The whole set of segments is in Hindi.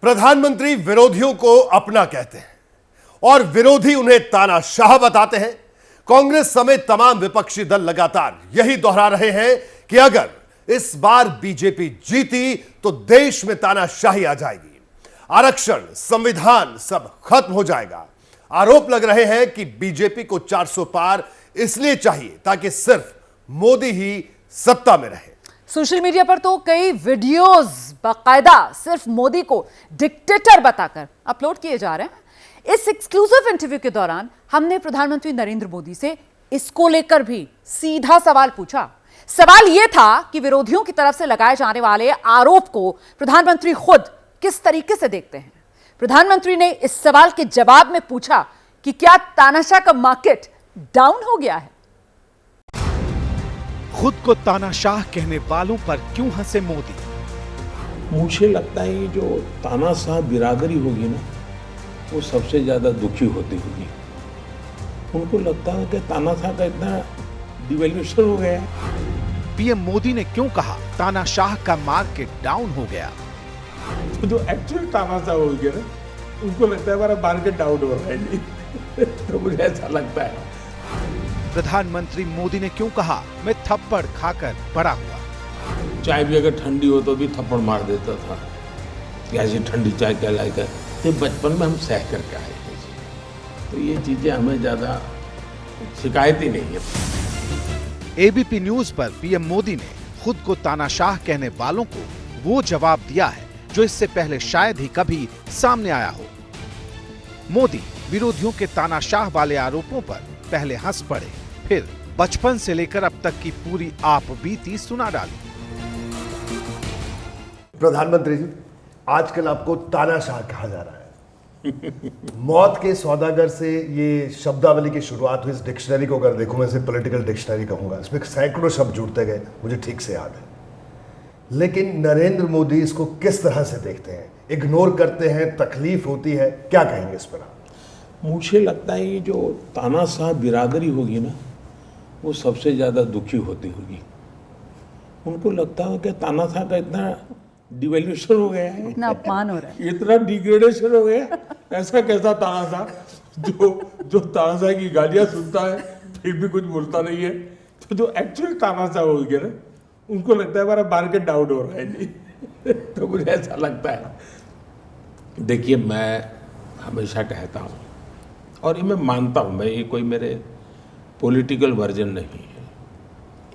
प्रधानमंत्री विरोधियों को अपना कहते हैं और विरोधी उन्हें तानाशाह बताते हैं। कांग्रेस समेत तमाम विपक्षी दल लगातार यही दोहरा रहे हैं कि अगर इस बार बीजेपी जीती तो देश में तानाशाही आ जाएगी, आरक्षण, संविधान सब खत्म हो जाएगा। आरोप लग रहे हैं कि बीजेपी को 400 पार इसलिए चाहिए ताकि सिर्फ मोदी ही सत्ता में रहे। सोशल मीडिया पर तो कई वीडियोस बाकायदा सिर्फ मोदी को डिक्टेटर बताकर अपलोड किए जा रहे हैं। इस एक्सक्लूसिव इंटरव्यू के दौरान हमने प्रधानमंत्री नरेंद्र मोदी से इसको लेकर भी सीधा सवाल पूछा। सवाल यह था कि विरोधियों की तरफ से लगाए जाने वाले आरोप को प्रधानमंत्री खुद किस तरीके से देखते हैं। प्रधानमंत्री ने इस सवाल के जवाब में पूछा कि क्या तानाशाह का मार्केट डाउन हो गया है। खुद को तानाशाह कहने वालों पर क्यों हंसे मोदी? मुझे लगता है ये जो तानाशाह बिरादरी होगी ना, वो सबसे ज्यादा दुखी होती होगी। उनको लगता है कि तानाशाह का इतना डिवैल्यूएशन हो गया है। पीएम मोदी ने क्यों कहा तानाशाह का मार्केट डाउन हो गया? जो एक्चुअल तानाशाह हो गया ना, उनको लगता है हमारा मार्केट डाउन हो रहा है। तो मुझे ऐसा लगता है। प्रधानमंत्री मोदी ने क्यों कहा मैं थप्पड़ खाकर बड़ा हुआ? चाय भी अगर ठंडी हो तो भी थप्पड़ मार देता था। ऐसी ठंडी चाय कहलाएगा। तो बचपन में हम सह करके आए हैं, तो ये चीजें हमें ज्यादा शिकायत ही नहीं है। एबीपी न्यूज पर पीएम मोदी ने खुद को तानाशाह कहने वालों को वो जवाब दिया है जो इससे पहले शायद ही कभी सामने आया हो। मोदी विरोधियों के तानाशाह वाले आरोपों पर पहले हंस पड़े, फिर बचपन से लेकर अब तक की पूरी आप बीती सुना डाली। प्रधानमंत्री जी, आजकल आपको तानाशाह कहा जा रहा है। मौत के सौदागर से ये शब्दावली की शुरुआत हुई। इस डिक्शनरी को अगर देखूं, मैं इसे पॉलिटिकल डिक्शनरी कहूंगा, इसमें सैकड़ों शब्द जुड़ते गए, मुझे ठीक से याद है। लेकिन नरेंद्र मोदी इसको किस तरह से देखते हैं? इग्नोर करते हैं? तकलीफ होती है? क्या कहेंगे इस पर? मुझे लगता है ये जो तानाशाह बिरादरी होगी ना, वो सबसे ज़्यादा दुखी होती होगी। उनको लगता है कि तानाशाह का इतना डिवैल्यूएशन हो गया है, इतना अपमान हो रहा है, इतना डिग्रेडेशन हो गया। ऐसा कैसा तानाशाह जो तानाशाह की गालियाँ सुनता है फिर भी कुछ बोलता नहीं है। तो जो एक्चुअल तानाशाह हो गया ना, उनको लगता है हमारा मार्केट डाउन हो रहा है जी। तो मुझे ऐसा लगता है। देखिए, मैं हमेशा कहता हूँ और ये मैं मानता हूँ, मैं ये कोई मेरे पॉलिटिकल वर्जन नहीं है,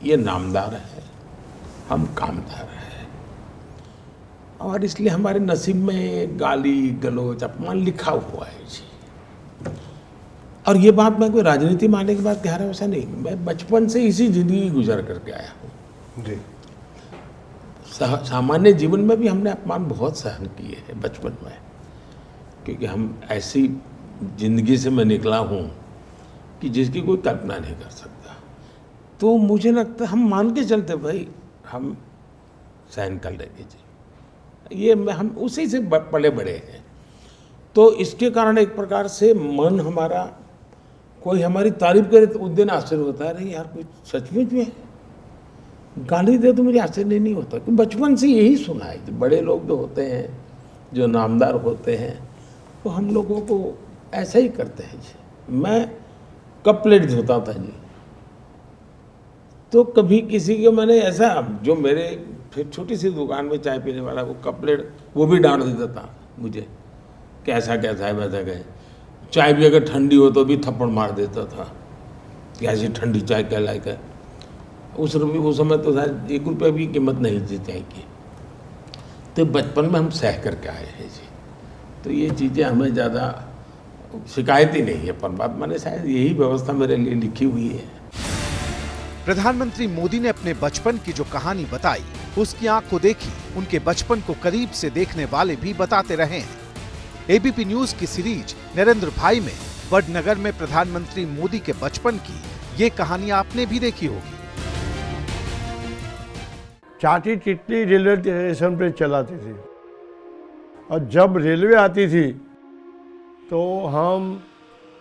ये नामदार है, हम कामदार हैं। और इसलिए हमारे नसीब में गाली गलौज अपमान लिखा हुआ है जी। और ये बात मैं कोई राजनीति मानने की बात कह रहा हूँ, ऐसा नहीं। मैं बचपन से इसी जिंदगी गुजर करके आया हूँ जी। सामान्य जीवन में भी हमने अपमान बहुत सहन किए हैं बचपन में, क्योंकि हम ऐसी जिंदगी से मैं निकला हूँ कि जिसकी कोई कल्पना नहीं कर सकता। तो मुझे लगता है हम मान के चलते भाई, हम सहन कर लेंगे जी। ये हम उसी से पले बड़े हैं। तो इसके कारण एक प्रकार से मन हमारा, कोई हमारी तारीफ करे तो उस दिन आश्चर्य होता है, नहीं यार कोई सचमुच में गाली दे तो मुझे आश्चर्य नहीं होता, क्योंकि बचपन से यही सुना है। जो बड़े लोग जो होते हैं, जो नामदार होते हैं, तो हम लोगों को ऐसा ही करते हैं जी। मैं कप प्लेट धोता था जी, तो कभी किसी को मैंने ऐसा, जो मेरे फिर छोटी सी दुकान में चाय पीने वाला, वो कप प्लेट वो भी डांट देता था मुझे, कैसा कैसा है वैसा कहे। चाय भी अगर ठंडी हो तो भी थप्पड़ मार देता था कि ऐसी ठंडी चाय कहलाएगा। उस समय तो शायद 1 रुपये भी कीमत नहीं थी चाय की। तो बचपन में हम सह करके आए हैं जी। तो ये चीज़ें हमें ज़्यादा शिकायत ही नहीं है। परमात्मा ने शायद यही व्यवस्था मेरे लिए लिखी हुई है। प्रधानमंत्री मोदी ने अपने बचपन की जो कहानी बताई, उसकी आंख को देखी, उनके बचपन को करीब से देखने वाले भी बताते रहे हैं। एबीपी न्यूज की सीरीज नरेंद्र भाई में वडनगर में प्रधानमंत्री मोदी के बचपन की ये कहानी आपने भी देखी होगी। चाटी टिटली रेलवे स्टेशन पे चलाती थी, और जब रेलवे आती थी तो हम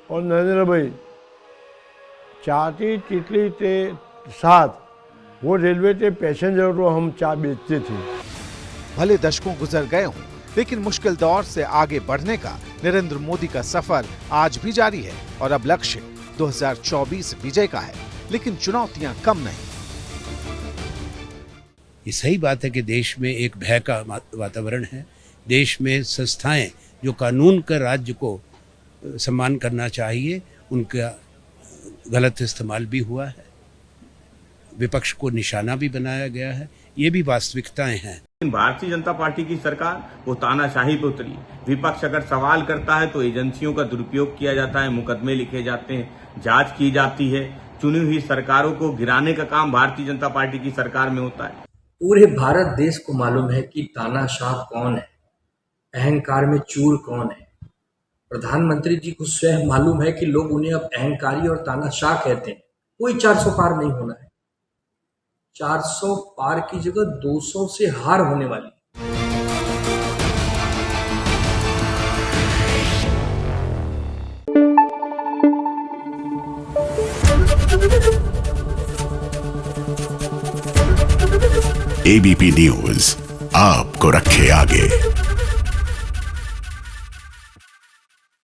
और नरेंद्र भाई चाटी टिटली के साथ वो रेलवे के पैसेंजर को हम चाय बेचते थे। भले दशकों गुजर गए हों, लेकिन मुश्किल दौर से आगे बढ़ने का नरेंद्र मोदी का सफर आज भी जारी है और अब लक्ष्य 2024 विजय का है, लेकिन चुनौतियां कम नहीं। ये सही बात है कि देश में एक भय का वातावरण है। देश में संस्थाएं जो कानून का राज्य को सम्मान करना चाहिए, उनका गलत इस्तेमाल भी हुआ है, विपक्ष को निशाना भी बनाया गया है। ये भी वास्तविकताएं हैं। भारतीय जनता पार्टी की सरकार वो तानाशाही पे उतरी। विपक्ष अगर सवाल करता है तो एजेंसियों का दुरुपयोग किया जाता है, मुकदमे लिखे जाते हैं, जांच की जाती है। चुनी हुई सरकारों को गिराने का काम भारतीय जनता पार्टी की सरकार में होता है। पूरे भारत देश को मालूम है कि तानाशाह कौन है, अहंकार में चूर कौन है। प्रधानमंत्री जी को स्वयं मालूम है कि लोग उन्हें अब अहंकारी और तानाशाह कहते हैं। कोई 400 पार नहीं होना है। 400 पार की जगह 200 से हार होने वाली। एबीपी न्यूज आपको रखे आगे।